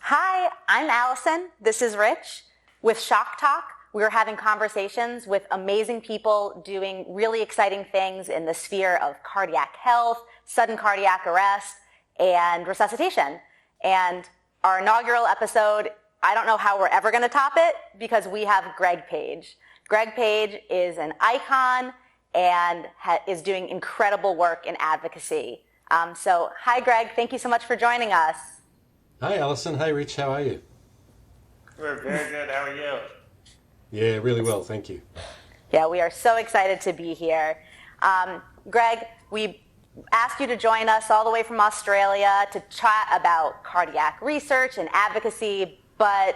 Hi, I'm Allison. This is Rich. With Shok Talk, we're having conversations with amazing people doing really exciting things in the sphere of cardiac health, sudden cardiac arrest, and resuscitation. And our inaugural episode, I don't know how we're ever going to top it because we have Greg Page. Greg Page is an icon and is doing incredible work in advocacy. So, hi, Greg. Thank you so much for joining us. Hi, Allison. Hey, Rich. How are you? We're very good. How are you? Yeah, really well. Thank you. Yeah, we are so excited to be here. Greg, we asked you to join us all the way from Australia to chat about cardiac research and advocacy, but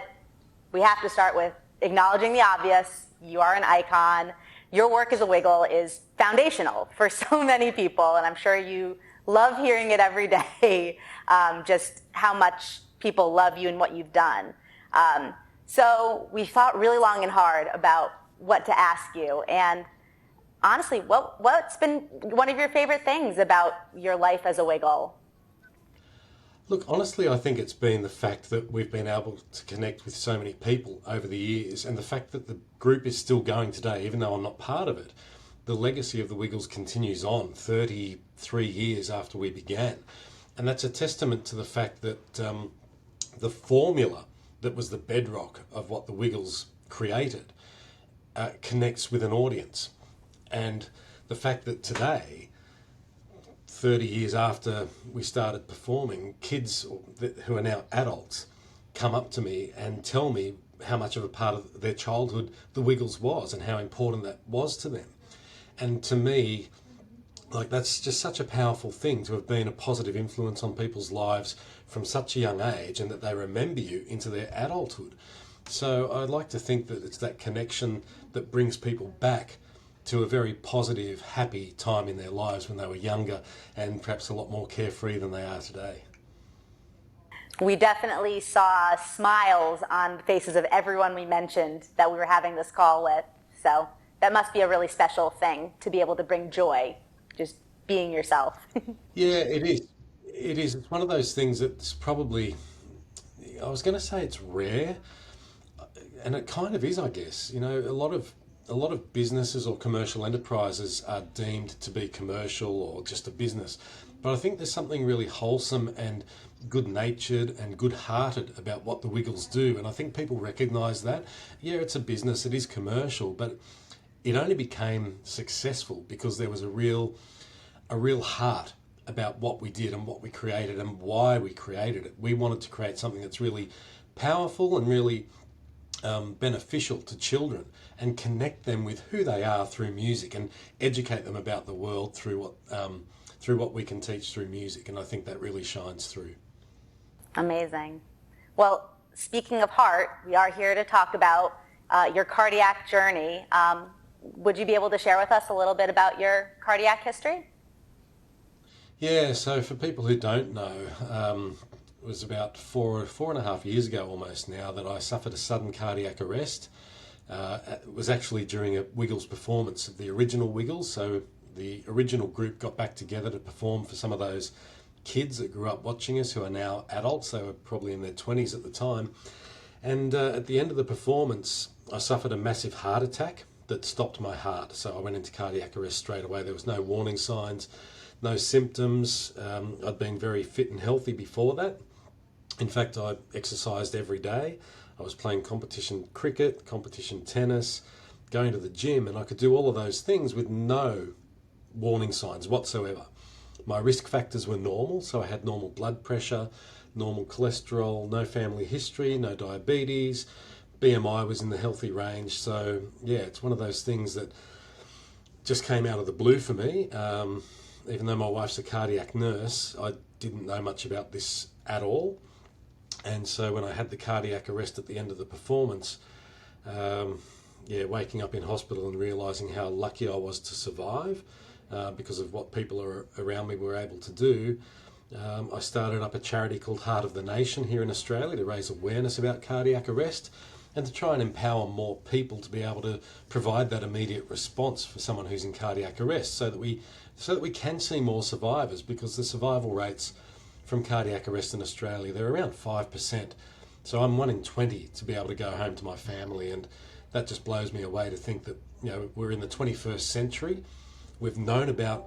we have to start with acknowledging the obvious. You are an icon. Your work as a Wiggle is foundational for so many people, and I'm sure you love hearing it every day, just how much people love you and what you've done. So we thought really long and hard about what to ask you. And honestly, what's been one of your favorite things about your life as a Wiggle? Look, honestly, I think it's been the fact that we've been able to connect with so many people over the years, and the fact that the group is still going today, even though I'm not part of it. The legacy of the Wiggles continues on 33 years after we began. And that's a testament to the fact that the formula that was the bedrock of what the Wiggles created connects with an audience. And the fact that today, 30 years after we started performing, kids who are now adults come up to me and tell me how much of a part of their childhood the Wiggles was and how important that was to them. And to me, like, that's just such a powerful thing to have been a positive influence on people's lives from such a young age, and that they remember you into their adulthood. So I'd like to think that it's that connection that brings people back to a very positive, happy time in their lives when they were younger and perhaps a lot more carefree than they are today. We definitely saw smiles on the faces of everyone we mentioned that we were having this call with. So that must be a really special thing to be able to bring joy, just being yourself. Yeah, it is. It is. It's one of those things that's probably, I was going to say it's rare, and it kind of is, I guess. You know, a lot of businesses or commercial enterprises are deemed to be commercial or just a business. But I think there's something really wholesome and good-natured and good-hearted about what the Wiggles do. And I think people recognise that. Yeah, it's a business, it is commercial, but it only became successful because there was a real heart about what we did and what we created and why we created it. We wanted to create something that's really powerful and really beneficial to children and connect them with who they are through music and educate them about the world through what we can teach through music. And I think that really shines through. Amazing. Well, speaking of heart, we are here to talk about your cardiac journey. Would you be able to share with us a little bit about your cardiac history? Yeah, so for people who don't know, it was about four and a half years ago almost now that I suffered a sudden cardiac arrest. It was actually during a Wiggles performance of the original Wiggles. So the original group got back together to perform for some of those kids that grew up watching us who are now adults. They were probably in their 20s at the time. And at the end of the performance, I suffered a massive heart attack that stopped my heart. So I went into cardiac arrest straight away. There was no warning signs, no symptoms. I'd been very fit and healthy before that. In fact, I exercised every day. I was playing competition cricket, competition tennis, going to the gym, and I could do all of those things with no warning signs whatsoever. My risk factors were normal, so I had normal blood pressure, normal cholesterol, no family history, no diabetes. BMI was in the healthy range. So yeah, it's one of those things that just came out of the blue for me. Even though my wife's a cardiac nurse, I didn't know much about this at all. And so when I had the cardiac arrest at the end of the performance, waking up in hospital and realising how lucky I was to survive because of what people around me were able to do, I started up a charity called Heart of the Nation here in Australia to raise awareness about cardiac arrest and to try and empower more people to be able to provide that immediate response for someone who's in cardiac arrest so that we can see more survivors, because the survival rates from cardiac arrest in Australia, they're around 5%. So I'm 1 in 20 to be able to go home to my family, and that just blows me away to think that, we're in the 21st century. We've known about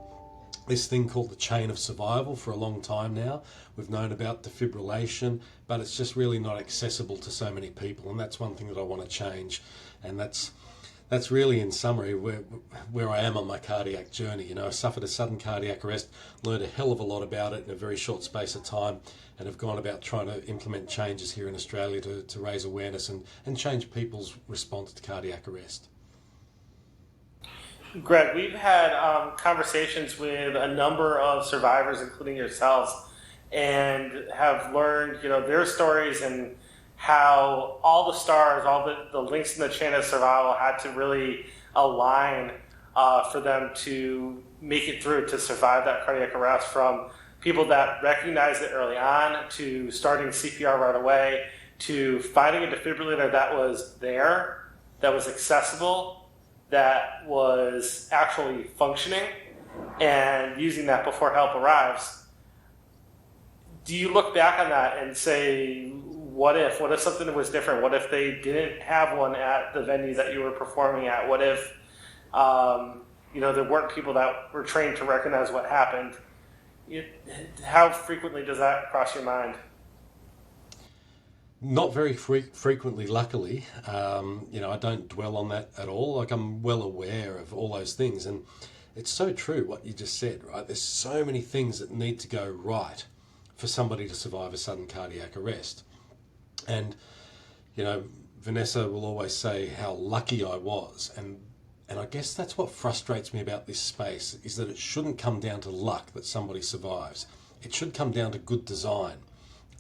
this thing called the chain of survival for a long time now. We've known about defibrillation, but it's just really not accessible to so many people, and that's one thing that I want to change. And that's really, in summary, where I am on my cardiac journey. I suffered a sudden cardiac arrest, learned a hell of a lot about it in a very short space of time, and have gone about trying to implement changes here in Australia to raise awareness and change people's response to cardiac arrest. Greg, we've had conversations with a number of survivors, including yourselves, and have learned, their stories and how all the stars, all the links in the chain of survival had to really align for them to make it through, to survive that cardiac arrest, from people that recognized it early on, to starting CPR right away, to finding a defibrillator that was there, that was accessible, that was actually functioning, and using that before help arrives. Do you look back on that and say, what if something was different? What if they didn't have one at the venues that you were performing at? What if there weren't people that were trained to recognize what happened? How frequently does that cross your mind? Not very frequently, luckily. I don't dwell on that at all. I'm well aware of all those things, and it's so true what you just said, right? There's so many things that need to go right for somebody to survive a sudden cardiac arrest. And, Vanessa will always say how lucky I was, and I guess that's what frustrates me about this space, is that it shouldn't come down to luck that somebody survives. It should come down to good design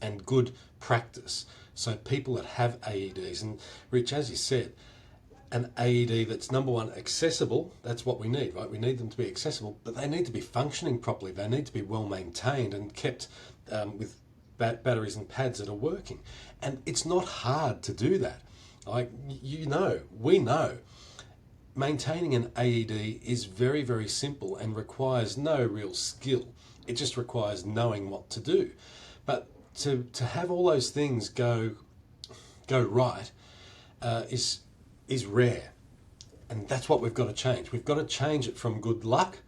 and good practice. So people that have AEDs, and Rich, as you said, an AED that's, number one, accessible. That's what we need, right? We need them to be accessible, but they need to be functioning properly. They need to be well maintained and kept with batteries and pads that are working. And it's not hard to do that. We know. Maintaining an AED is very, very simple and requires no real skill. It just requires knowing what to do. But to have all those things go right is rare, and that's what we've got to change. We've got to change it from good luck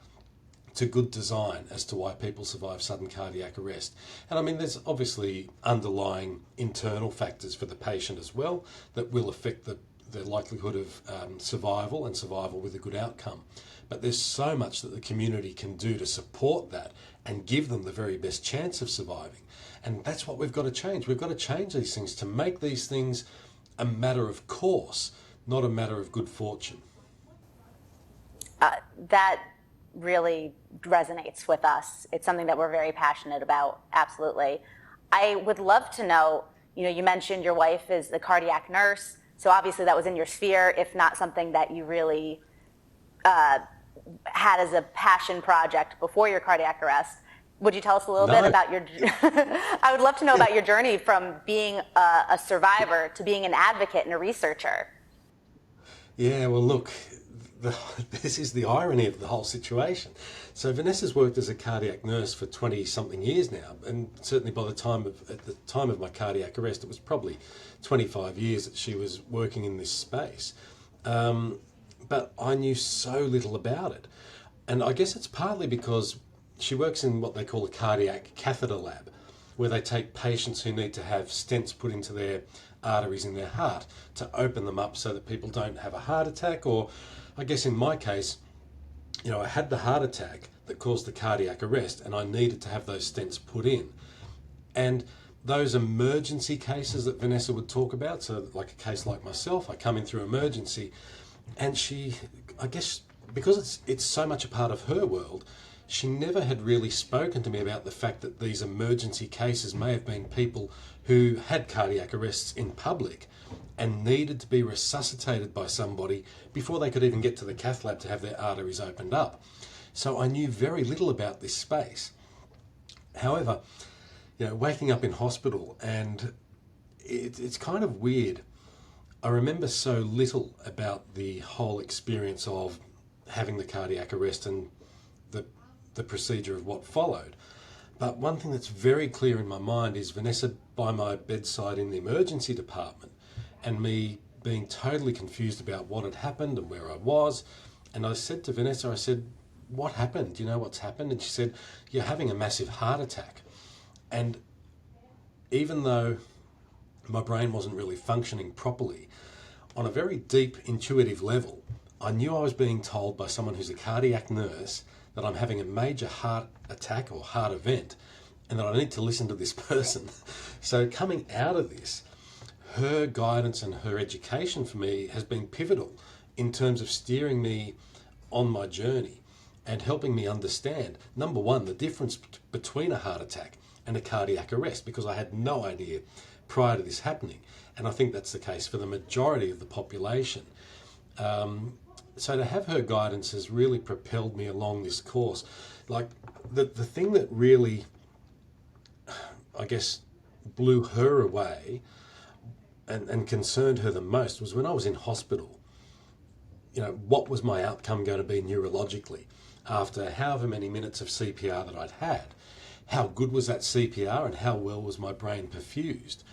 to good design as to why people survive sudden cardiac arrest. And there's obviously underlying internal factors for the patient as well that will affect the likelihood of survival with a good outcome. But there's so much that the community can do to support that and give them the very best chance of surviving. And that's what we've got to change. We've got to change these things to make these things a matter of course, not a matter of good fortune. That really resonates with us. It's something that we're very passionate about, absolutely. I would love to know, you mentioned your wife is the cardiac nurse, so obviously that was in your sphere, if not something that you really had as a passion project before your cardiac arrest. Would you tell us a little bit about your... I would love to know about your journey from being a survivor to being an advocate and a researcher. Yeah, well, look, this is the irony of the whole situation. So Vanessa's worked as a cardiac nurse for 20-something years now, and certainly at the time of my cardiac arrest, it was probably 25 years that she was working in this space. But I knew so little about it. And I guess it's partly because she works in what they call a cardiac catheter lab, where they take patients who need to have stents put into their arteries in their heart to open them up so that people don't have a heart attack. Or I guess in my case, I had the heart attack that caused the cardiac arrest, and I needed to have those stents put in. And those emergency cases that Vanessa would talk about, so like a case like myself, I come in through emergency, and she, I guess because it's so much a part of her world, she never had really spoken to me about the fact that these emergency cases may have been people who had cardiac arrests in public and needed to be resuscitated by somebody before they could even get to the cath lab to have their arteries opened up. So I knew very little about this space. However, waking up in hospital, and it's kind of weird. I remember so little about the whole experience of having the cardiac arrest and the procedure of what followed. But one thing that's very clear in my mind is Vanessa by my bedside in the emergency department and me being totally confused about what had happened and where I was. And I said to Vanessa, I said, what happened? Do you know what's happened? And she said, you're having a massive heart attack. And even though my brain wasn't really functioning properly, on a very deep intuitive level, I knew I was being told by someone who's a cardiac nurse that I'm having a major heart attack or heart event and that I need to listen to this person. So coming out of this, her guidance and her education for me has been pivotal in terms of steering me on my journey and helping me understand, number one, the difference between a heart attack and a cardiac arrest, because I had no idea prior to this happening. And I think that's the case for the majority of the population. So to have her guidance has really propelled me along this course. Like the thing that really, I guess, blew her away and concerned her the most was when I was in hospital. You know, what was my outcome going to be neurologically after however many minutes of CPR that I'd had? How good was that CPR and how well was my brain perfused?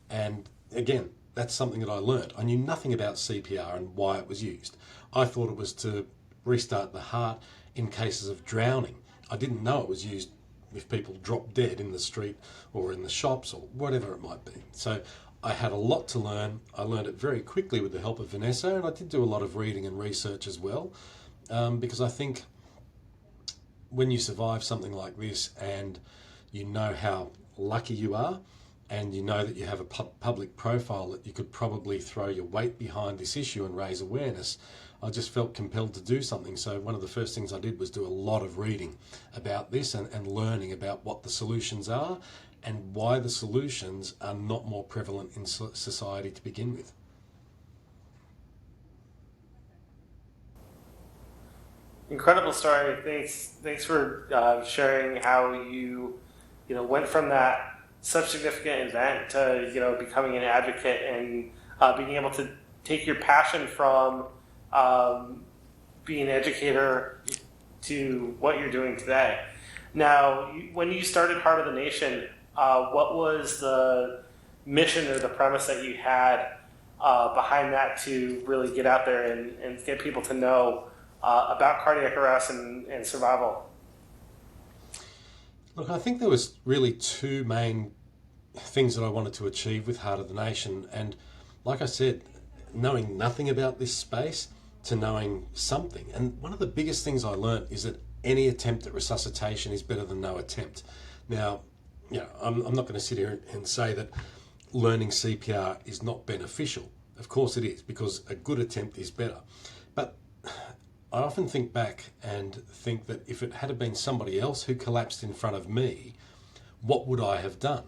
And again, that's something that I learnt. I knew nothing about CPR and why it was used. I thought it was to restart the heart in cases of drowning. I didn't know it was used if people dropped dead in the street or in the shops or whatever it might be. So I had a lot to learn. I learned it very quickly with the help of Vanessa, and I did do a lot of reading and research as well, because I think when you survive something like this and you know how lucky you are, and you know that you have a public profile that you could probably throw your weight behind this issue and raise awareness, I just felt compelled to do something. So one of the first things I did was do a lot of reading about this and learning about what the solutions are and why the solutions are not more prevalent in society to begin with. Incredible story. Thanks for sharing how you went from that such significant event to becoming an advocate and being able to take your passion from being an educator to what you're doing today. Now, when you started Heart of the Nation, what was the mission or the premise that you had behind that to really get out there and get people to know about cardiac arrest and survival? Look, I think there was really two main things that I wanted to achieve with Heart of the Nation. And like I said, knowing nothing about this space to knowing something. And one of the biggest things I learned is that any attempt at resuscitation is better than no attempt. Now, I'm not going to sit here and say that learning CPR is not beneficial. Of course it is, because a good attempt is better. But I often think back and think that if it had been somebody else who collapsed in front of me, what would I have done?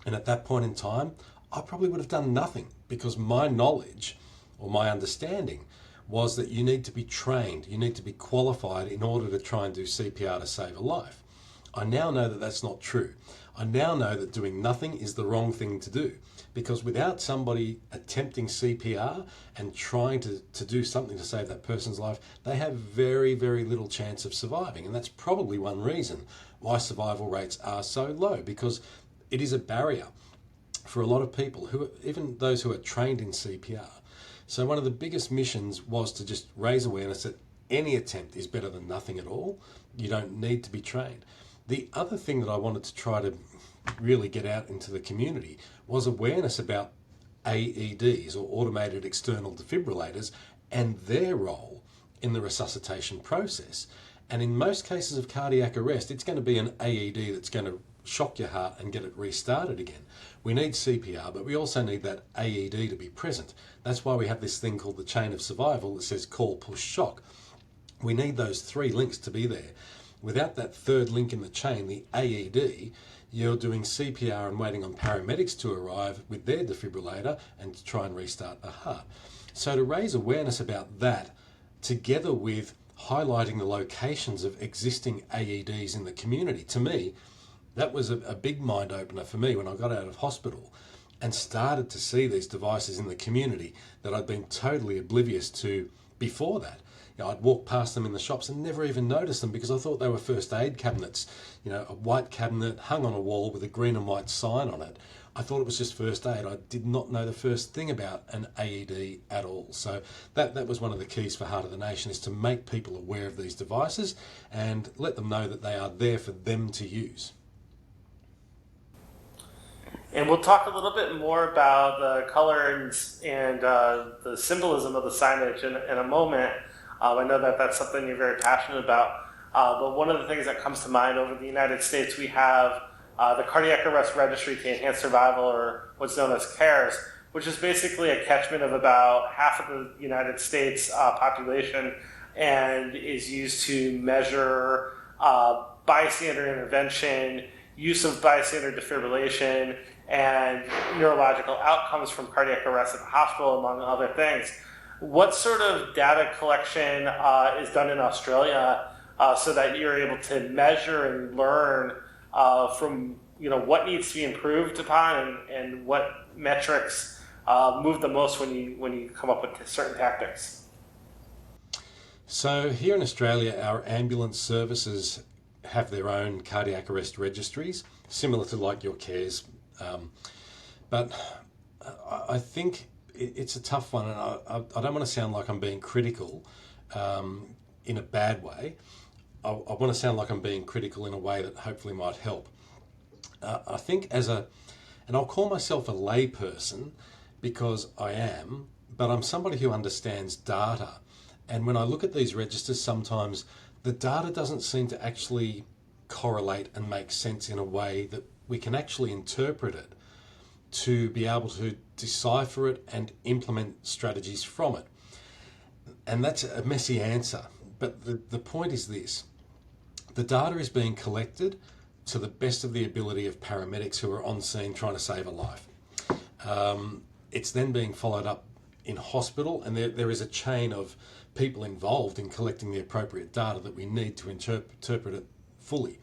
And at that point in time, I probably would have done nothing, because my knowledge or my understanding was that you need to be trained, you need to be qualified in order to try and do CPR to save a life. I now know that that's not true. I now know that doing nothing is the wrong thing to do, because without somebody attempting CPR and trying to do something to save that person's life, they have very, very little chance of surviving. And that's probably one reason why survival rates are so low, because it is a barrier for a lot of people, even those who are trained in CPR. So one of the biggest missions was to just raise awareness that any attempt is better than nothing at all. You don't need to be trained. The other thing that I wanted to try to really get out into the community was awareness about AEDs, or automated external defibrillators, and their role in the resuscitation process. And in most cases of cardiac arrest, it's going to be an AED that's going to shock your heart and get it restarted again. We need CPR, but we also need that AED to be present. That's why we have this thing called the chain of survival that says call, push, shock. We need those three links to be there. Without that third link in the chain, the AED, you're doing CPR and waiting on paramedics to arrive with their defibrillator and to try and restart the heart. So to raise awareness about that, together with highlighting the locations of existing AEDs in the community, to me, that was a big mind opener for me when I got out of hospital and started to see these devices in the community that I'd been totally oblivious to before that. I'd walk past them in the shops and never even notice them because I thought they were first aid cabinets. A white cabinet hung on a wall with a green and white sign on it. I thought it was just first aid. I did not know the first thing about an AED at all. So that was one of the keys for Heart of the Nation, is to make people aware of these devices and let them know that they are there for them to use. And we'll talk a little bit more about the color and the symbolism of the signage in a moment. I know that that's something you're very passionate about. But one of the things that comes to mind over the United States, we have the Cardiac Arrest Registry to Enhance Survival, or what's known as CARES, which is basically a catchment of about half of the United States population, and is used to measure bystander intervention, use of bystander defibrillation, and neurological outcomes from cardiac arrest at the hospital, among other things. What sort of data collection is done in Australia so that you're able to measure and learn from what needs to be improved upon, and what metrics move the most when you come up with certain tactics? So here in Australia, our ambulance services have their own cardiac arrest registries, similar to like your CARES. But I think it's a tough one, and I don't want to sound like I'm being critical in a bad way. I want to sound like I'm being critical in a way that hopefully might help. I think and I'll call myself a layperson because I am, but I'm somebody who understands data. And when I look at these registers, sometimes the data doesn't seem to actually correlate and make sense in a way that we can actually interpret it to be able to decipher it and implement strategies from it. And that's a messy answer. But the point is this: the data is being collected to the best of the ability of paramedics who are on scene trying to save a life. It's then being followed up in hospital, and there is a chain of people involved in collecting the appropriate data that we need to interpret it fully.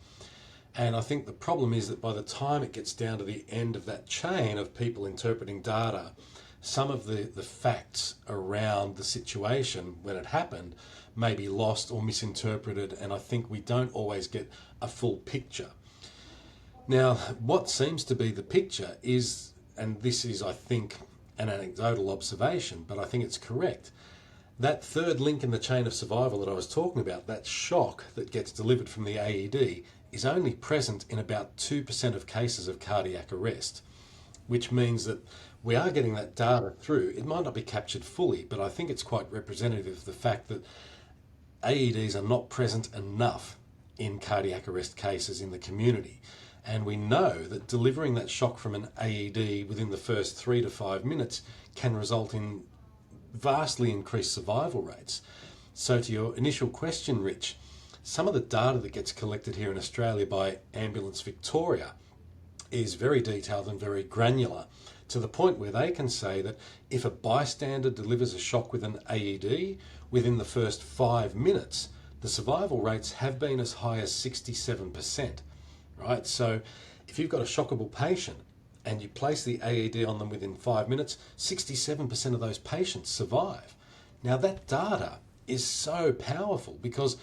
And I think the problem is that by the time it gets down to the end of that chain of people interpreting data, some of the facts around the situation when it happened may be lost or misinterpreted, and I think we don't always get a full picture. Now, what seems to be the picture is, and this is, I think, an anecdotal observation, but I think it's correct, that third link in the chain of survival that I was talking about, that shock that gets delivered from the AED, is only present in about 2% of cases of cardiac arrest, which means that we are getting that data through. It might not be captured fully, but I think it's quite representative of the fact that AEDs are not present enough in cardiac arrest cases in the community. And we know that delivering that shock from an AED within the first 3 to 5 minutes can result in vastly increased survival rates. So to your initial question, Rich, some of the data that gets collected here in Australia by Ambulance Victoria is very detailed and very granular, to the point where they can say that if a bystander delivers a shock with an AED within the first 5 minutes, the survival rates have been as high as 67%, right? So if you've got a shockable patient and you place the AED on them within 5 minutes, 67% of those patients survive. Now that data is so powerful because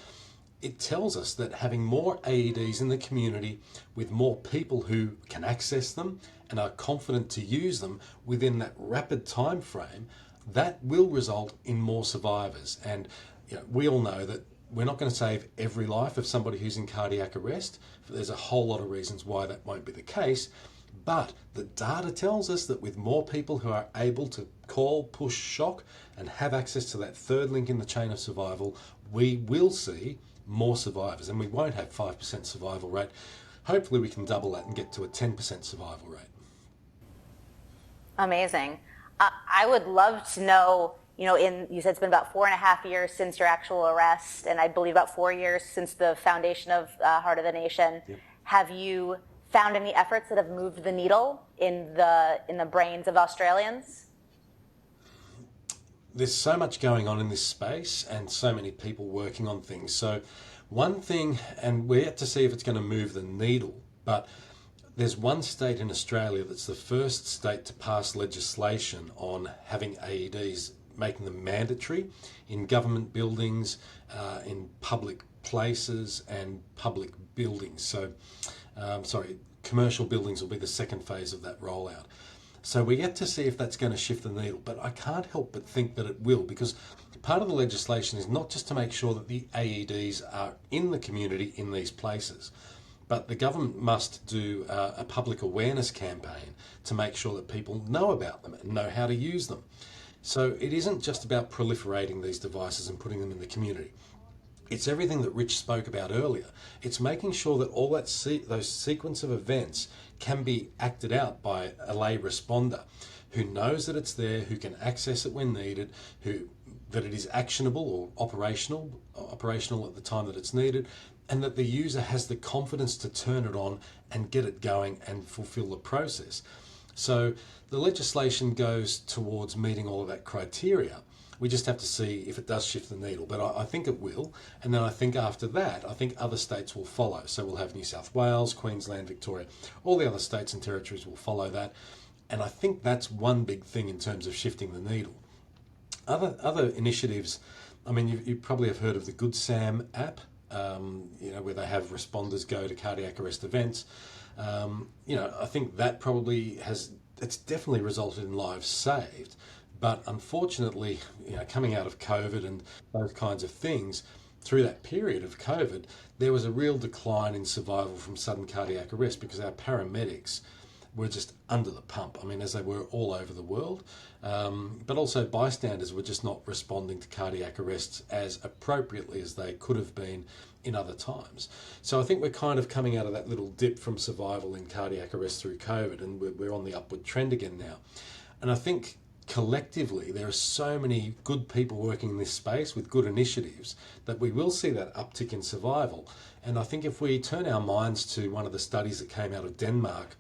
it tells us that having more AEDs in the community with more people who can access them and are confident to use them within that rapid time frame, that will result in more survivors. And we all know that we're not going to save every life of somebody who's in cardiac arrest. There's a whole lot of reasons why that won't be the case. But the data tells us that with more people who are able to call, push, shock, and have access to that third link in the chain of survival, we will see more survivors, and we won't have 5% survival rate. Hopefully we can double that and get to a 10% survival rate. Amazing. I would love to know, you said it's been about 4.5 years since your actual arrest, and I believe about 4 years since the foundation of Heart of the Nation. Yep. Have you found any efforts that have moved the needle in the brains of Australians? There's so much going on in this space and so many people working on things. So one thing, and we're yet to see if it's going to move the needle, but there's one state in Australia that's the first state to pass legislation on having AEDs making them mandatory in government buildings, in public places and public buildings. So, commercial buildings will be the second phase of that rollout. So we get to see if that's going to shift the needle, but I can't help but think that it will, because part of the legislation is not just to make sure that the AEDs are in the community in these places, but the government must do a public awareness campaign to make sure that people know about them and know how to use them. So it isn't just about proliferating these devices and putting them in the community. It's everything that Rich spoke about earlier. It's making sure that all those sequence of events can be acted out by a lay responder who knows that it's there, who can access it when needed, that it is actionable or operational at the time that it's needed, and that the user has the confidence to turn it on and get it going and fulfill the process. So the legislation goes towards meeting all of that criteria. We just have to see if it does shift the needle, but I think it will. And then I think after that, I think other states will follow. So we'll have New South Wales, Queensland, Victoria, all the other states and territories will follow that. And I think that's one big thing in terms of shifting the needle. Other initiatives, I mean, you probably have heard of the Good Sam app, where they have responders go to cardiac arrest events. I think that probably it's definitely resulted in lives saved. But unfortunately, coming out of COVID and those kinds of things, through that period of COVID, there was a real decline in survival from sudden cardiac arrest because our paramedics were just under the pump. I mean, as they were all over the world, but also bystanders were just not responding to cardiac arrests as appropriately as they could have been in other times. So I think we're kind of coming out of that little dip from survival in cardiac arrest through COVID, and we're on the upward trend again now. And I think collectively, there are so many good people working in this space with good initiatives that we will see that uptick in survival. And I think if we turn our minds to one of the studies that came out of Denmark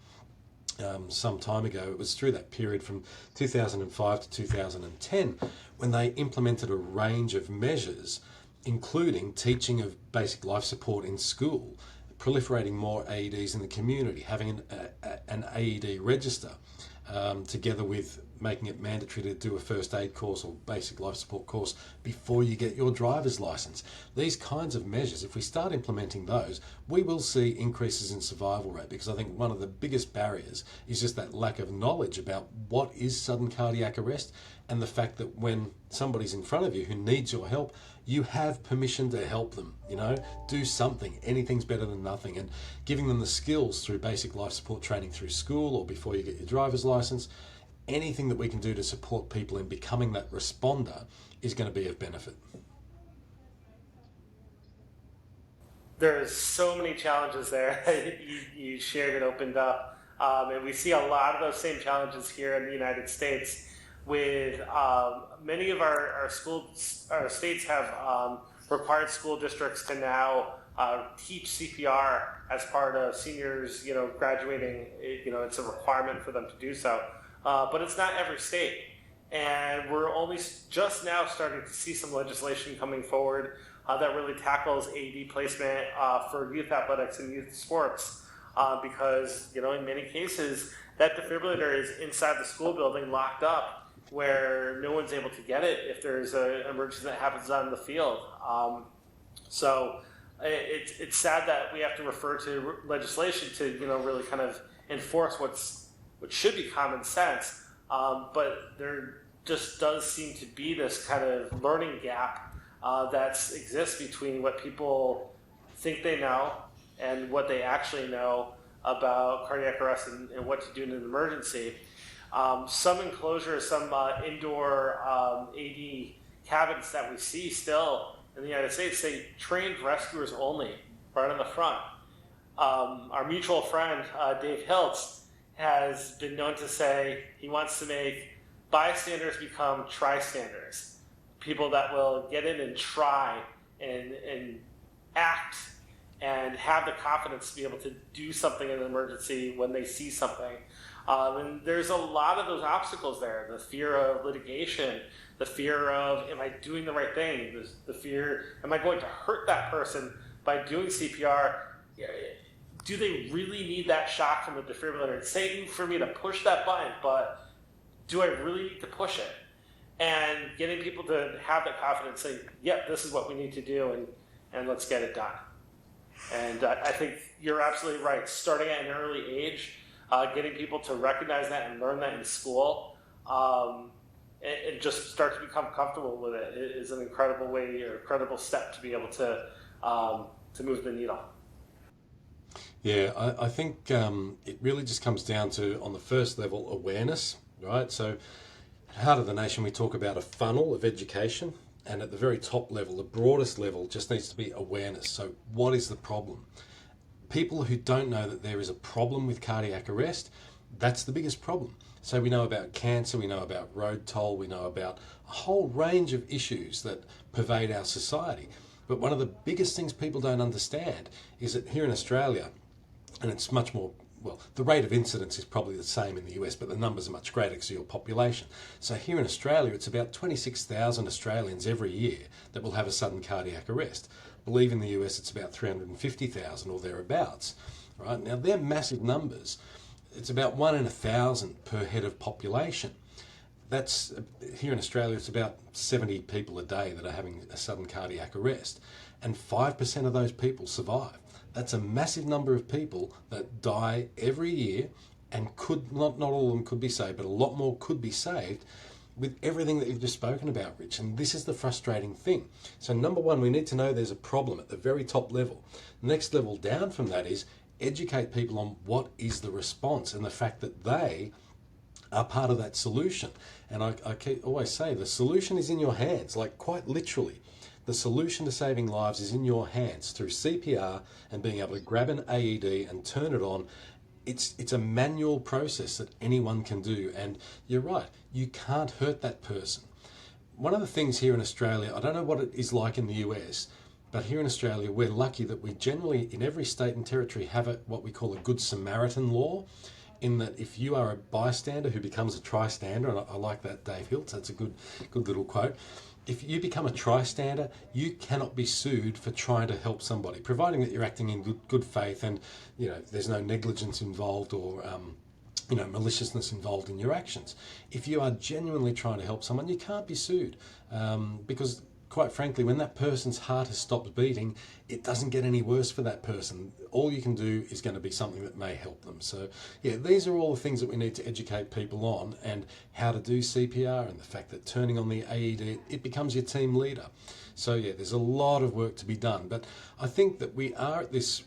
some time ago, it was through that period from 2005 to 2010, when they implemented a range of measures, including teaching of basic life support in school, proliferating more AEDs in the community, having an AED register, together with making it mandatory to do a first aid course or basic life support course before you get your driver's license. These kinds of measures, if we start implementing those, we will see increases in survival rate, because I think one of the biggest barriers is just that lack of knowledge about what is sudden cardiac arrest, and the fact that when somebody's in front of you who needs your help, you have permission to help them. Do something. Anything's better than nothing. And giving them the skills through basic life support training through school or before you get your driver's license, anything that we can do to support people in becoming that responder is going to be of benefit. There's so many challenges there you shared and opened up. And we see a lot of those same challenges here in the United States with many of our states have required school districts to now teach CPR as part of seniors, graduating. It's a requirement for them to do so. But it's not every state. And we're only just now starting to see some legislation coming forward that really tackles AED placement for youth athletics and youth sports. Because, in many cases, that defibrillator is inside the school building locked up, where no one's able to get it if there's an emergency that happens on the field. So it's sad that we have to refer to legislation to, really kind of enforce what should be common sense. But there just does seem to be this kind of learning gap that exists between what people think they know and what they actually know about cardiac arrest and what to do in an emergency. Some enclosures, some indoor AD cabins that we see still in the United States say trained rescuers only, right on the front. Our mutual friend, Dave Hiltz, has been known to say he wants to make bystanders become tristanders, people that will get in and try and act and have the confidence to be able to do something in an emergency when they see something. And there's a lot of those obstacles there. The fear of litigation, the fear of, am I doing the right thing? The fear, am I going to hurt that person by doing CPR? Do they really need that shock from the defibrillator? It's safe for me to push that button, but do I really need to push it? and getting people to have that confidence, say, yep, this is what we need to do, and let's get it done. And I think you're absolutely right. Starting at an early age, getting people to recognize that and learn that in school, and just start to become comfortable with it is an incredible way or incredible step to be able to move the needle. Yeah, I think it really just comes down to, on the first level, awareness, right? So at Heart of the Nation, we talk about a funnel of education, and at the very top level, the broadest level, just needs to be awareness. So what is the problem? People who don't know that there is a problem with cardiac arrest, that's the biggest problem. So we know about cancer, we know about road toll, we know about a whole range of issues that pervade our society. But one of the biggest things people don't understand is that here in Australia, and it's much more, well, the rate of incidence is probably the same in the US, but the numbers are much greater because of your population. So here in Australia, it's about 26,000 Australians every year that will have a sudden cardiac arrest. I believe in the US it's about 350,000 or thereabouts. Right? Now, they're massive numbers. It's about 1 in 1,000 per head of population. That's, here in Australia, it's about 70 people a day that are having a sudden cardiac arrest, and 5% of those people survive. That's a massive number of people that die every year, and not all of them could be saved, but a lot more could be saved with everything that you've just spoken about, Rich. And this is the frustrating thing. So number one, we need to know there's a problem at the very top level. The next level down from that is educate people on what is the response and the fact that they are part of that solution. And I always say the solution is in your hands, like quite literally. The solution to saving lives is in your hands through CPR and being able to grab an AED and turn it on. It's a manual process that anyone can do. And you're right, you can't hurt that person. One of the things here in Australia, I don't know what it is like in the US, but here in Australia, we're lucky that we generally, in every state and territory, have what we call a Good Samaritan law, in that if you are a bystander who becomes a tristander, and I like that, Dave Hiltz, that's a good little quote. If you become a tristander, you cannot be sued for trying to help somebody, providing that you're acting in good faith and there's no negligence involved or maliciousness involved in your actions. If you are genuinely trying to help someone, you can't be sued because, quite frankly, when that person's heart has stopped beating, it doesn't get any worse for that person. All you can do is going to be something that may help them. So, yeah, these are all the things that we need to educate people on, and how to do CPR, and the fact that turning on the AED, it becomes your team leader. So, yeah, there's a lot of work to be done. But I think that we are at this,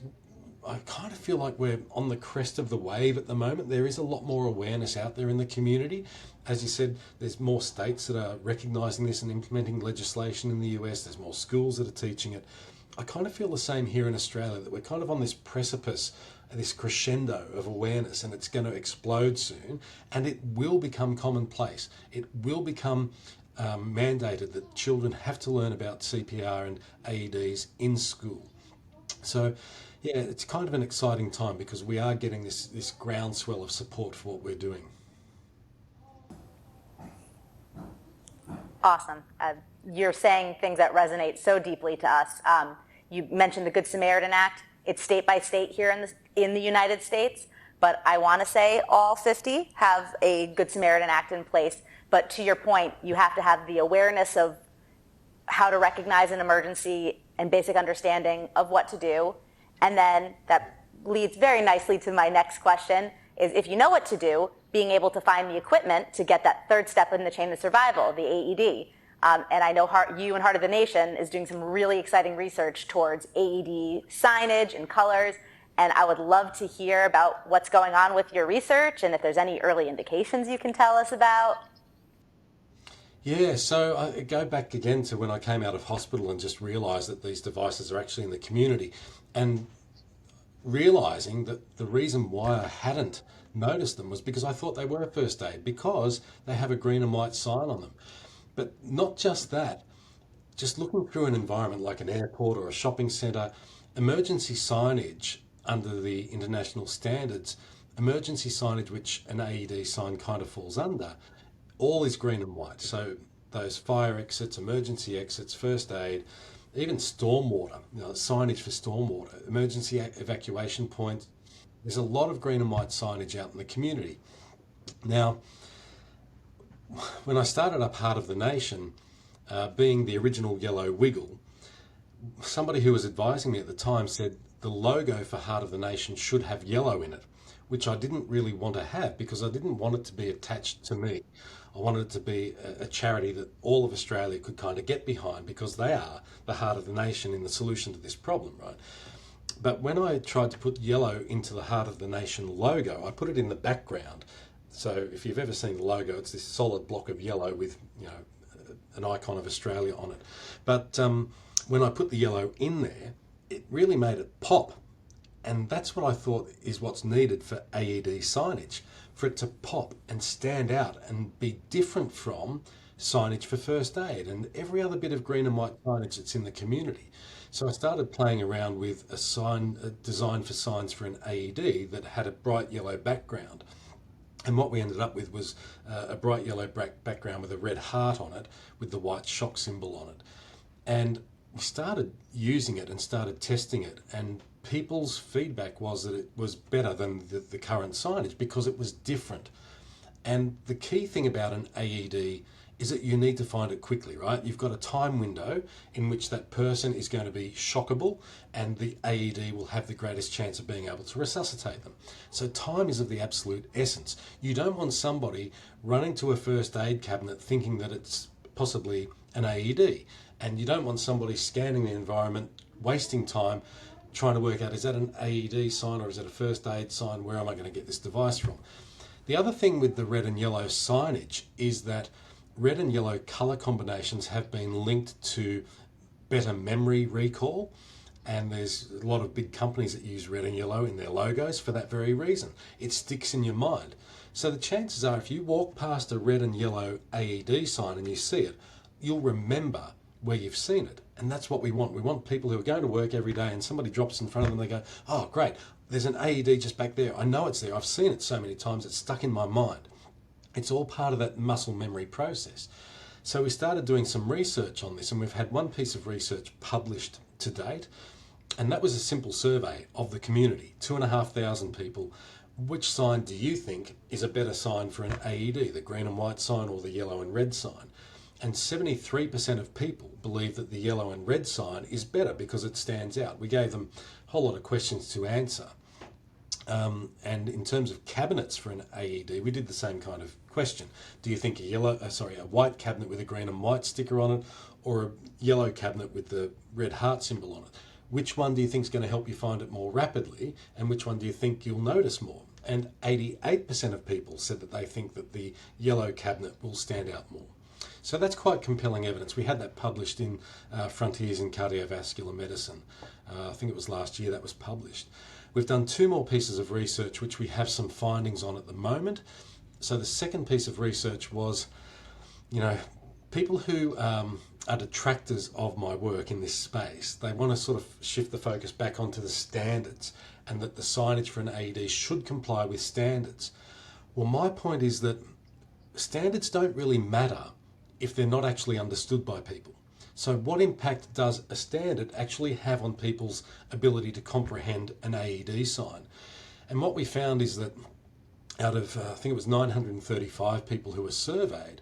I kind of feel like we're on the crest of the wave at the moment. There is a lot more awareness out there in the community. As you said, there's more states that are recognising this and implementing legislation in the US. There's more schools that are teaching it. I kind of feel the same here in Australia, that we're kind of on this precipice, this crescendo of awareness, and it's going to explode soon, and it will become commonplace. It will become mandated that children have to learn about CPR and AEDs in school. So, yeah, it's kind of an exciting time because we are getting this groundswell of support for what we're doing. Awesome. You're saying things that resonate so deeply to us. You mentioned the Good Samaritan Act. It's state by state here in the United States, but I want to say all 50 have a Good Samaritan Act in place. But to your point, you have to have the awareness of how to recognize an emergency and basic understanding of what to do. And then that leads very nicely to my next question, is if you know what to do, being able to find the equipment to get that third step in the chain of survival, the AED. And I know you and Heart of the Nation is doing some really exciting research towards AED signage and colors. And I would love to hear about what's going on with your research and if there's any early indications you can tell us about. Yeah, so I go back again to when I came out of hospital and just realised that these devices are actually in the community, and realising that the reason why I hadn't noticed them was because I thought they were a first aid, because they have a green and white sign on them. But not just that, just looking through an environment like an airport or a shopping centre, emergency signage under the international standards, emergency signage which an AED sign kind of falls under, all is green and white. So those fire exits, emergency exits, first aid, even stormwater, signage for stormwater, emergency evacuation points. There's a lot of green and white signage out in the community. Now, when I started up Heart of the Nation, being the original yellow wiggle, somebody who was advising me at the time said the logo for Heart of the Nation should have yellow in it, which I didn't really want to have because I didn't want it to be attached to me. I wanted it to be a charity that all of Australia could kind of get behind because they are the heart of the nation in the solution to this problem, right? But when I tried to put yellow into the Heart of the Nation logo, I put it in the background. So if you've ever seen the logo, it's this solid block of yellow with, an icon of Australia on it. But when I put the yellow in there, it really made it pop. And that's what I thought is what's needed for AED signage, for it to pop and stand out and be different from signage for first aid and every other bit of green and white signage that's in the community. So I started playing around with a design for signs for an AED that had a bright yellow background. And what we ended up with was a bright yellow background with a red heart on it with the white Shok symbol on it. And we started using it and started testing it, and people's feedback was that it was better than the current signage because it was different. And the key thing about an AED is that you need to find it quickly, right? You've got a time window in which that person is going to be shockable and the AED will have the greatest chance of being able to resuscitate them. So time is of the absolute essence. You don't want somebody running to a first aid cabinet thinking that it's possibly an AED, and you don't want somebody scanning the environment, wasting time trying to work out, is that an AED sign or is it a first aid sign? Where am I going to get this device from? The other thing with the red and yellow signage is that red and yellow colour combinations have been linked to better memory recall, and there's a lot of big companies that use red and yellow in their logos for that very reason. It sticks in your mind. So the chances are if you walk past a red and yellow AED sign and you see it, you'll remember where you've seen it. And that's what we want. We want people who are going to work every day and somebody drops in front of them and they go, oh great, there's an AED just back there. I know it's there. I've seen it so many times. It's stuck in my mind. It's all part of that muscle memory process. So we started doing some research on this, and we've had one piece of research published to date, and that was a simple survey of the community, 2,500 people. Which sign do you think is a better sign for an AED, the green and white sign or the yellow and red sign? And 73% of people believe that the yellow and red sign is better because it stands out. We gave them a whole lot of questions to answer. And in terms of cabinets for an AED, we did the same kind of question. Do you think a white cabinet with a green and white sticker on it, or a yellow cabinet with the red heart symbol on it? Which one do you think is going to help you find it more rapidly, and which one do you think you'll notice more? And 88% of people said that they think that the yellow cabinet will stand out more. So that's quite compelling evidence. We had that published in Frontiers in Cardiovascular Medicine. I think it was last year that was published. We've done 2 more pieces of research which we have some findings on at the moment. So the second piece of research was, people who are detractors of my work in this space, they want to sort of shift the focus back onto the standards and that the signage for an AED should comply with standards. Well, my point is that standards don't really matter if they're not actually understood by people. So what impact does a standard actually have on people's ability to comprehend an AED sign? And what we found is that out of, I think it was 935 people who were surveyed,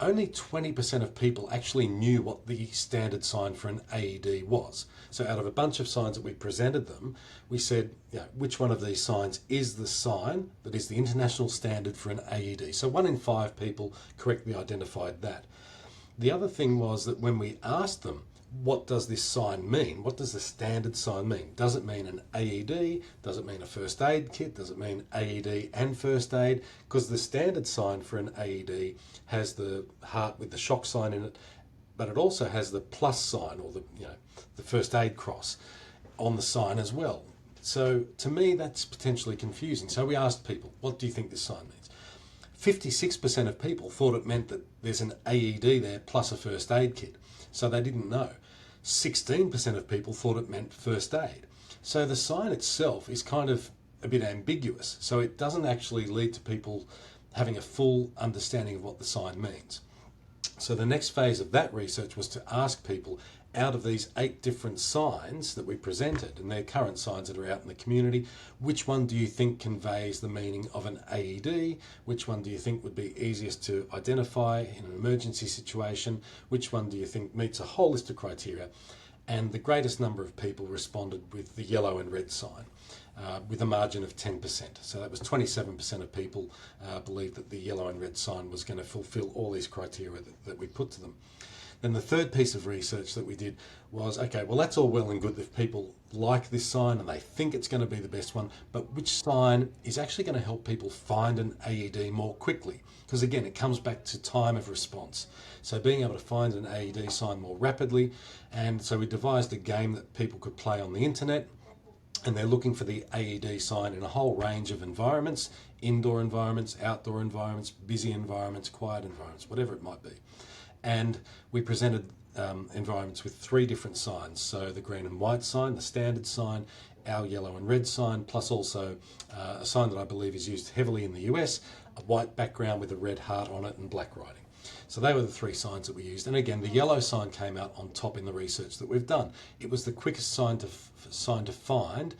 only 20% of people actually knew what the standard sign for an AED was. So out of a bunch of signs that we presented them, we said, which one of these signs is the sign that is the international standard for an AED? So 1 in 5 people correctly identified that. The other thing was that when we asked them, what does this sign mean? What does the standard sign mean? Does it mean an AED? Does it mean a first aid kit? Does it mean AED and first aid? Because the standard sign for an AED has the heart with the Shok sign in it, but it also has the plus sign, or the first aid cross on the sign as well. So to me, that's potentially confusing. So we asked people, what do you think this sign means? 56% of people thought it meant that there's an AED there plus a first aid kit. So they didn't know. 16% of people thought it meant first aid. So the sign itself is kind of a bit ambiguous. So it doesn't actually lead to people having a full understanding of what the sign means. So the next phase of that research was to ask people, out of these 8 different signs that we presented, and they're current signs that are out in the community, which one do you think conveys the meaning of an AED? Which one do you think would be easiest to identify in an emergency situation? Which one do you think meets a whole list of criteria? And the greatest number of people responded with the yellow and red sign, with a margin of 10%. So that was 27% of people believed that the yellow and red sign was going to fulfill all these criteria that we put to them. Then the third piece of research that we did was, okay, well, that's all well and good if people like this sign and they think it's going to be the best one, but which sign is actually going to help people find an AED more quickly? Because again, it comes back to time of response. So being able to find an AED sign more rapidly. And so we devised a game that people could play on the internet, and they're looking for the AED sign in a whole range of environments: indoor environments, outdoor environments, busy environments, quiet environments, whatever it might be. And we presented environments with 3 different signs. So the green and white sign, the standard sign, our yellow and red sign, plus also a sign that I believe is used heavily in the US, a white background with a red heart on it and black writing. So they were the 3 signs that we used. And again, the yellow sign came out on top in the research that we've done. It was the quickest sign to find,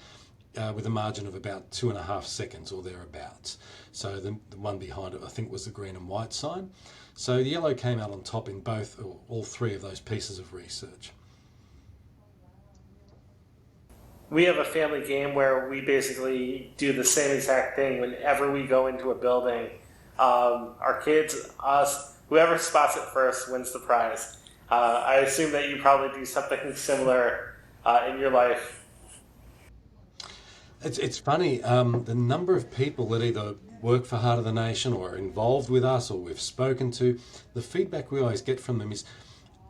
with a margin of about 2.5 seconds or thereabouts. So the one behind it, I think, was the green and white sign. So the yellow came out on top in both, or all 3 of those pieces of research. We have a family game where we basically do the same exact thing whenever we go into a building. Our kids, us, whoever spots it first wins the prize. I assume that you probably do something similar in your life. It's funny, the number of people that either work for Heart of the Nation or are involved with us or we've spoken to, the feedback we always get from them is,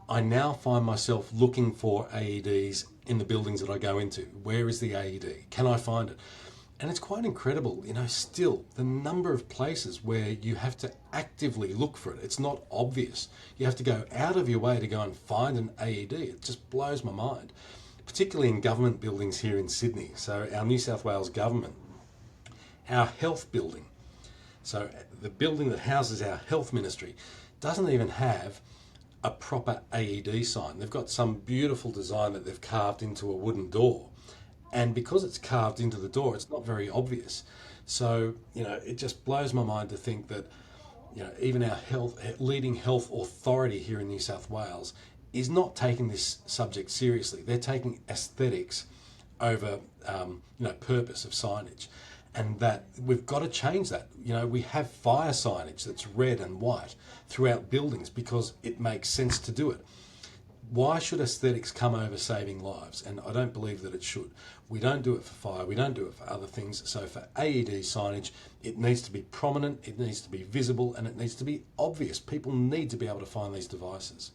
I now find myself looking for AEDs in the buildings that I go into. Where is the AED? Can I find it? And it's quite incredible, still the number of places where you have to actively look for it. It's not obvious. You have to go out of your way to go and find an AED. It just blows my mind, particularly in government buildings here in Sydney. So our New South Wales government, our health building, so the building that houses our health ministry, doesn't even have a proper AED sign. They've got some beautiful design that they've carved into a wooden door. And because it's carved into the door, it's not very obvious. So, it just blows my mind to think that, even our leading health authority here in New South Wales is not taking this subject seriously. They're taking aesthetics over, purpose of signage. And that we've got to change that. We have fire signage that's red and white throughout buildings because it makes sense to do it. Why should aesthetics come over saving lives? And I don't believe that it should. We don't do it for fire, we don't do it for other things. So for AED signage, it needs to be prominent, it needs to be visible, and it needs to be obvious. People need to be able to find these devices.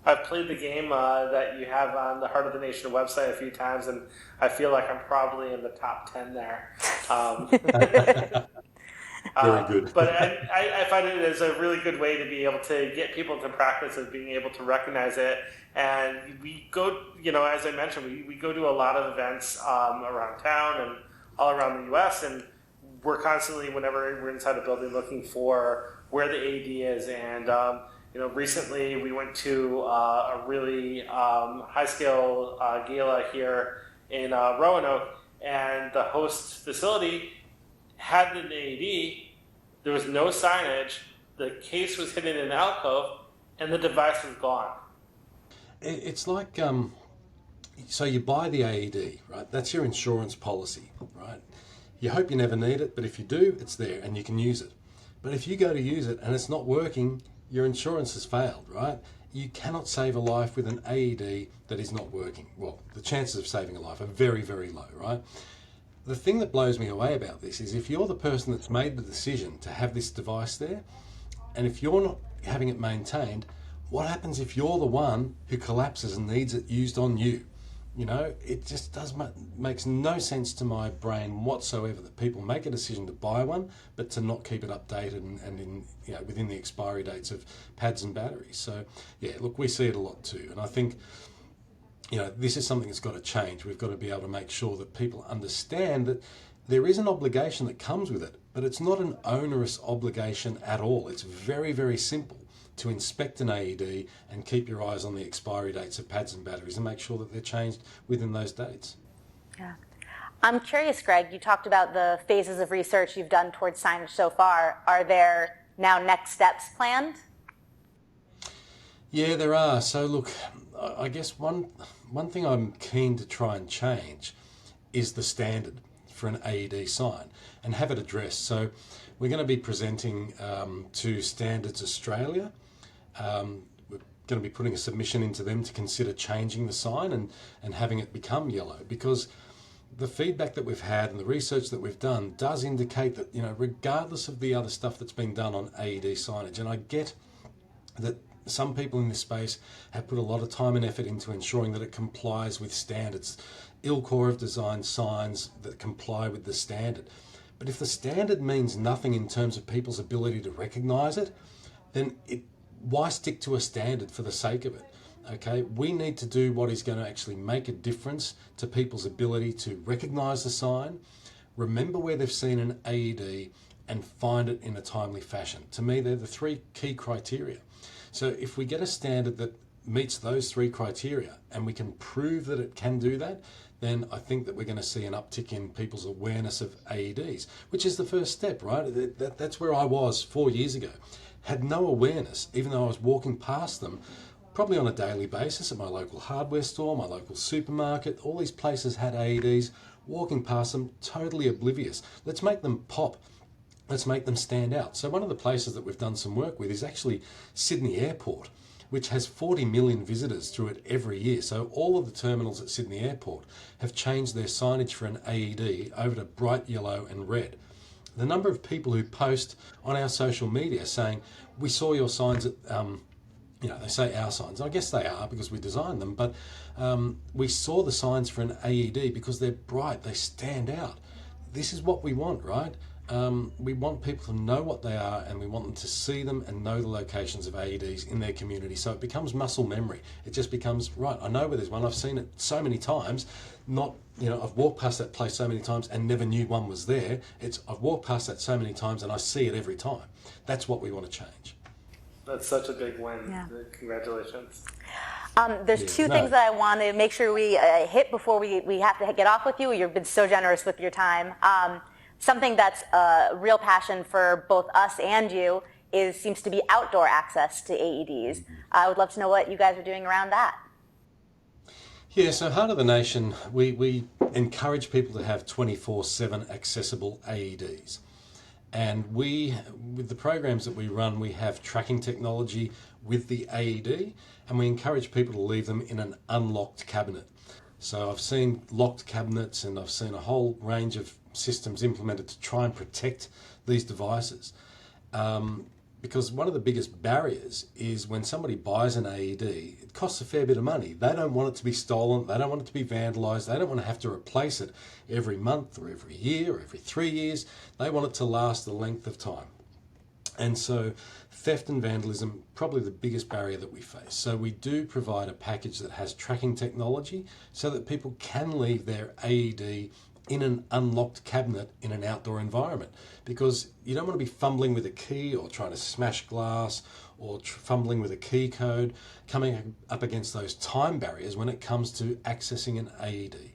I've played the game that you have on the Heart of the Nation website a few times, and I feel like I'm probably in the top 10 there. Very good. But I find it as a really good way to be able to get people to practice of being able to recognize it. And we go, as I mentioned, we go to a lot of events around town and all around the U.S., and we're constantly, whenever we're inside a building, looking for where the AED is. And recently we went to a really high-scale gala here in Roanoke, and the host facility had an AED. There was no signage. The case was hidden in an alcove, and the device was gone. It's like, so you buy the AED, right? That's your insurance policy, right? You hope you never need it, but if you do, it's there and you can use it. But if you go to use it and it's not working, your insurance has failed, right? You cannot save a life with an AED that is not working. Well, the chances of saving a life are very, very low, right? The thing that blows me away about this is if you're the person that's made the decision to have this device there, and if you're not having it maintained, what happens if you're the one who collapses and needs it used on you? It just makes no sense to my brain whatsoever that people make a decision to buy one, but to not keep it updated and in, within the expiry dates of pads and batteries. So, yeah, look, we see it a lot too. And I think, this is something that's got to change. We've got to be able to make sure that people understand that there is an obligation that comes with it, but it's not an onerous obligation at all. It's very, very simple. to inspect an AED and keep your eyes on the expiry dates of pads and batteries and make sure that they're changed within those dates. Yeah. I'm curious, Greg, you talked about the phases of research you've done towards signage so far. Are there now next steps planned? Yeah, there are. So look, I guess one thing I'm keen to try and change is the standard for an AED sign and have it addressed. So we're going to be presenting to Standards Australia. We're going to be putting a submission into them to consider changing the sign and having it become yellow, because the feedback that we've had and the research that we've done does indicate that, regardless of the other stuff that's been done on AED signage, and I get that some people in this space have put a lot of time and effort into ensuring that it complies with standards. ILCOR have designed signs that comply with the standard. But if the standard means nothing in terms of people's ability to recognise it, then why stick to a standard for the sake of it? Okay, we need to do what is going to actually make a difference to people's ability to recognise the sign, remember where they've seen an AED, and find it in a timely fashion. To me, they're the three key criteria. So if we get a standard that meets those three criteria and we can prove that it can do that, then I think that we're going to see an uptick in people's awareness of AEDs, which is the first step, right? That's where I was 4 years ago. Had no awareness, even though I was walking past them probably on a daily basis at my local hardware store, my local supermarket. All these places had AEDs, walking past them, totally oblivious. Let's make them pop. Let's make them stand out. So one of the places that we've done some work with is actually Sydney Airport, which has 40 million visitors through it every year. So all of the terminals at Sydney Airport have changed their signage for an AED over to bright yellow and red. The number of people who post on our social media saying, we saw your signs at, they say our signs. I guess they are because we designed them, but we saw the signs for an AED because they're bright, they stand out. This is what we want, right? We want people to know what they are, and we want them to see them and know the locations of AEDs in their community. So it becomes muscle memory. It just becomes, right, I know where there's one. I've seen it so many times. I've walked past that place so many times and never knew one was there. I've walked past that so many times and I see it every time. That's what we want to change. That's such a big win. Yeah. Congratulations. There's two things that I want to make sure we hit before we have to get off with you. You've been so generous with your time. Something that's a real passion for both us and you seems to be outdoor access to AEDs. I would love to know what you guys are doing around that. Yeah, so Heart of the Nation, we encourage people to have 24/7 accessible AEDs. And with the programs that we run, we have tracking technology with the AED, and we encourage people to leave them in an unlocked cabinet. So I've seen locked cabinets, and I've seen a whole range of systems implemented to try and protect these devices. Because one of the biggest barriers is when somebody buys an AED, it costs a fair bit of money. They don't want it to be stolen. They don't want it to be vandalised. They don't want to have to replace it every month or every year or every 3 years. They want it to last the length of time. And so theft and vandalism, probably the biggest barrier that we face. So we do provide a package that has tracking technology so that people can leave their AED in an unlocked cabinet in an outdoor environment, because you don't want to be fumbling with a key or trying to smash glass or fumbling with a key code, coming up against those time barriers when it comes to accessing an AED.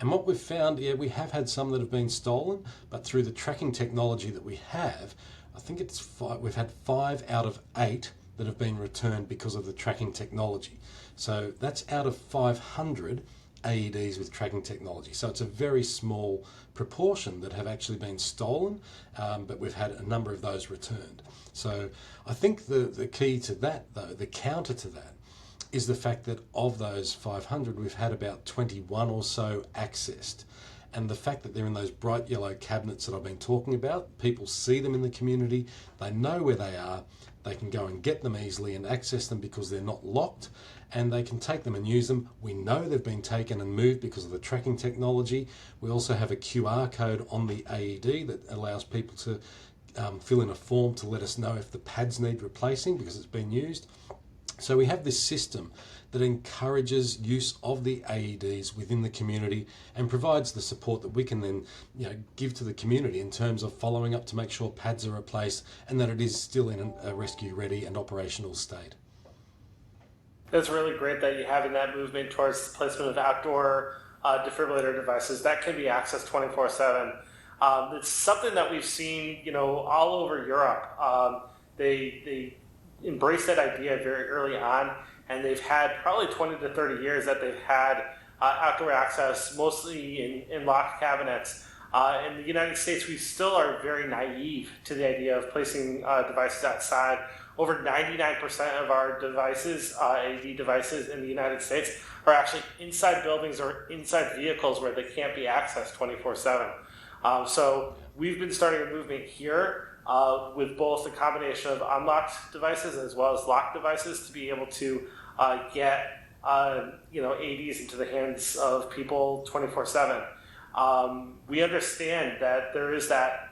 And what we've found, we have had some that have been stolen, but through the tracking technology that we have, I think we've had 5 out of 8 that have been returned because of the tracking technology. So that's out of 500 AEDs with tracking technology. So it's a very small proportion that have actually been stolen, but we've had a number of those returned. So I think the key to that, though, the counter to that, is the fact that of those 500, we've had about 21 or so accessed. And the fact that they're in those bright yellow cabinets that I've been talking about, people see them in the community, they know where they are, they can go and get them easily and access them because they're not locked, and they can take them and use them. We know they've been taken and moved because of the tracking technology. We also have a QR code on the AED that allows people to fill in a form to let us know if the pads need replacing because it's been used. So we have this system that encourages use of the AEDs within the community and provides the support that we can then give to the community in terms of following up to make sure pads are replaced and that it is still in a rescue ready and operational state. It's really great that you're having that movement towards the placement of outdoor defibrillator devices that can be accessed 24/7. It's something that we've seen, all over Europe. They embraced that idea very early on, and they've had probably 20 to 30 years that they've had outdoor access, mostly in locked cabinets. In the United States, we still are very naive to the idea of placing devices outside. Over 99% of our devices, AED devices in the United States, are actually inside buildings or inside vehicles where they can't be accessed 24/7. So we've been starting a movement here with both a combination of unlocked devices as well as locked devices to be able to get AEDs into the hands of people 24/7. We understand that there is that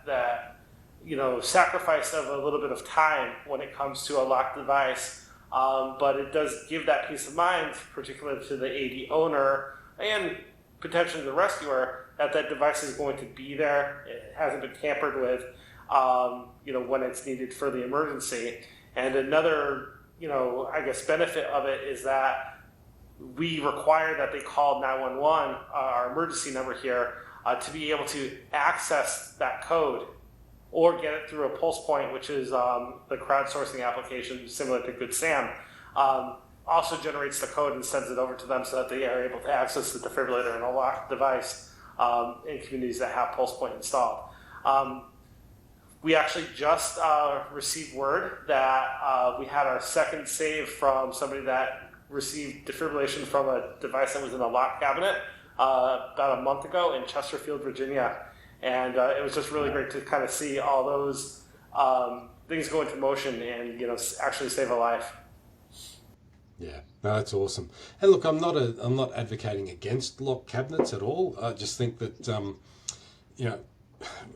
sacrifice of a little bit of time when it comes to a locked device, but it does give that peace of mind, particularly to the AED owner and potentially the rescuer, that device is going to be there. It hasn't been tampered with, when it's needed for the emergency. And another, benefit of it is that we require that they call 911, our emergency number here, to be able to access that code or get it through a pulse point, which is the crowdsourcing application similar to Good Sam. Also generates the code and sends it over to them so that they are able to access the defibrillator in a locked device in communities that have pulse point installed. We actually just received word that we had our second save from somebody that received defibrillation from a device that was in a locked cabinet about a month ago in Chesterfield, Virginia. And it was just really great to kind of see all those things go into motion and actually save a life. Yeah, no, that's awesome. And look, I'm not advocating against locked cabinets at all. I just think that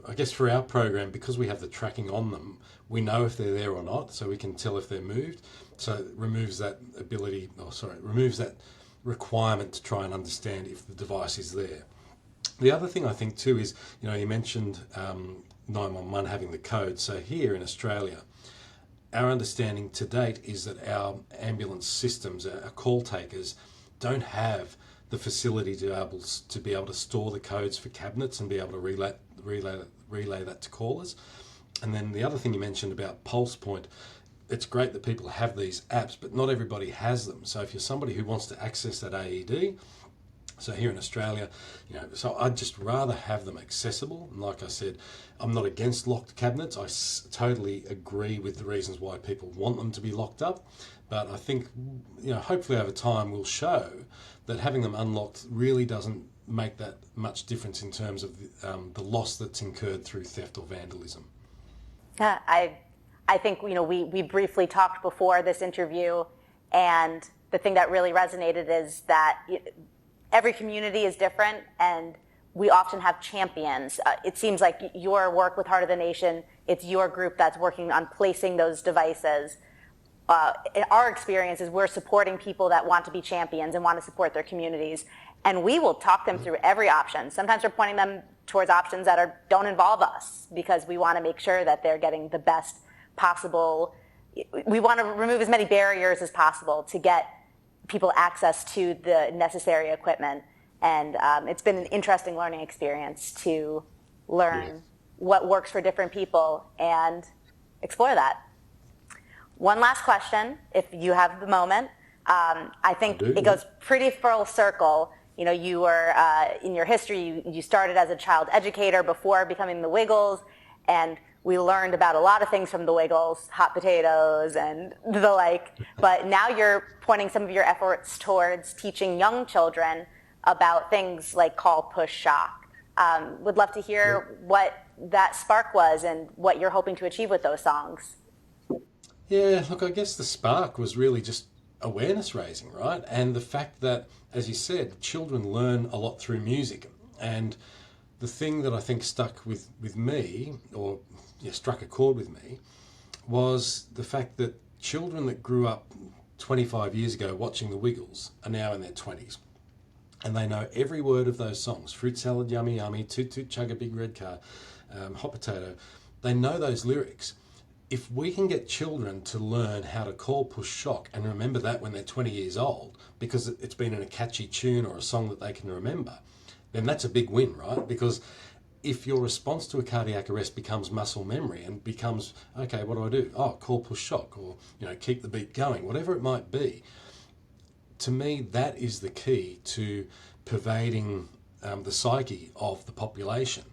I guess for our program, because we have the tracking on them, we know if they're there or not, so we can tell if they're moved. So it removes that removes that requirement to try and understand if the device is there. The other thing I think too is, you mentioned 911 having the code. So here in Australia, our understanding to date is that our ambulance systems, our call takers, don't have the facility to be able to store the codes for cabinets and be able to relay that to callers. And then the other thing you mentioned about Pulse Point, it's great that people have these apps, but not everybody has them. So if you're somebody who wants to access that AED, so here in Australia, so I'd just rather have them accessible. And like I said, I'm not against locked cabinets. I totally agree with the reasons why people want them to be locked up. But I think, hopefully over time we'll show that having them unlocked really doesn't make that much difference in terms of the loss that's incurred through theft or vandalism. Yeah, I think, we briefly talked before this interview, and the thing that really resonated is that every community is different, and we often have champions. It seems like your work with Heart of the Nation, it's your group that's working on placing those devices. In our experience is we're supporting people that want to be champions and want to support their communities, and we will talk them through every option. Sometimes we're pointing them towards options that don't involve us, because we want to make sure that they're getting the best possible. We want to remove as many barriers as possible to get people access to the necessary equipment. And it's been an interesting learning experience to learn what works for different people and explore that. One last question, if you have the moment. I think it goes pretty full circle. You were, in your history, you started as a child educator before becoming the Wiggles, and we learned about a lot of things from the Wiggles, hot potatoes and the like, but now you're pointing some of your efforts towards teaching young children about things like call, push, shock. Would love to hear what that spark was and what you're hoping to achieve with those songs. Yeah, look, I guess the spark was really just awareness raising, right? And the fact that, as you said, children learn a lot through music. And the thing that I think stuck with me, or struck a chord with me, was the fact that children that grew up 25 years ago watching the Wiggles are now in their 20s. And they know every word of those songs. Fruit salad, yummy, yummy, toot, toot, chug a big red car, hot potato. They know those lyrics. If we can get children to learn how to call, push, shock and remember that when they're 20 years old, because it's been in a catchy tune or a song that they can remember, then that's a big win, right? Because if your response to a cardiac arrest becomes muscle memory and becomes, okay, what do? Oh, call, push, shock, or keep the beat going, whatever it might be. To me, that is the key to pervading the psyche of the population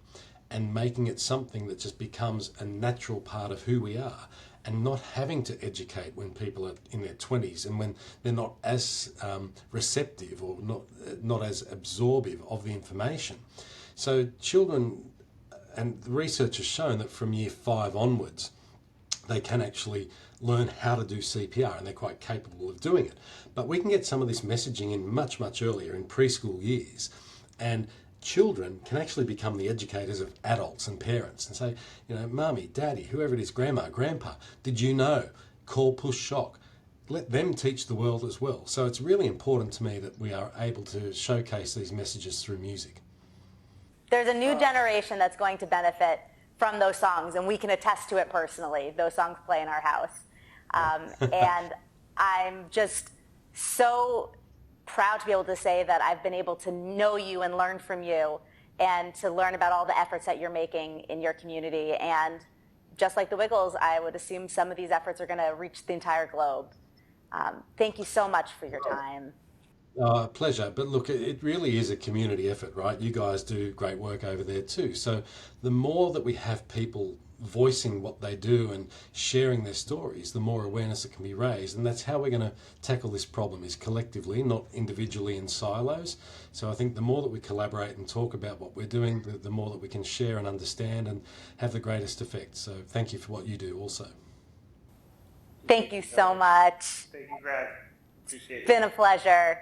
and making it something that just becomes a natural part of who we are, and not having to educate when people are in their 20s and when they're not as receptive or not as absorptive of the information. So children, and the research has shown that from year 5 onwards, they can actually learn how to do CPR, and they're quite capable of doing it. But we can get some of this messaging in much, much earlier, in preschool years, and children can actually become the educators of adults and parents and say, Mummy, Daddy, whoever it is, Grandma, Grandpa, did you know? Call, push, shock. Let them teach the world as well. So it's really important to me that we are able to showcase these messages through music. There's a new generation that's going to benefit from those songs, and we can attest to it personally. Those songs play in our house. And I'm just so proud to be able to say that I've been able to know you and learn from you, and to learn about all the efforts that you're making in your community. And just like the Wiggles, I would assume some of these efforts are going to reach the entire globe. Thank you so much for your time. Pleasure. But look, it really is a community effort, right? You guys do great work over there too. So the more that we have people voicing what they do and sharing their stories, the more awareness that can be raised. And that's how we're going to tackle this problem, is collectively, not individually in silos. So I think the more that we collaborate and talk about what we're doing, the more that we can share and understand and have the greatest effect. So thank you for what you do also. Thank you so much. Thank you, Greg. Appreciate it. It's been a pleasure.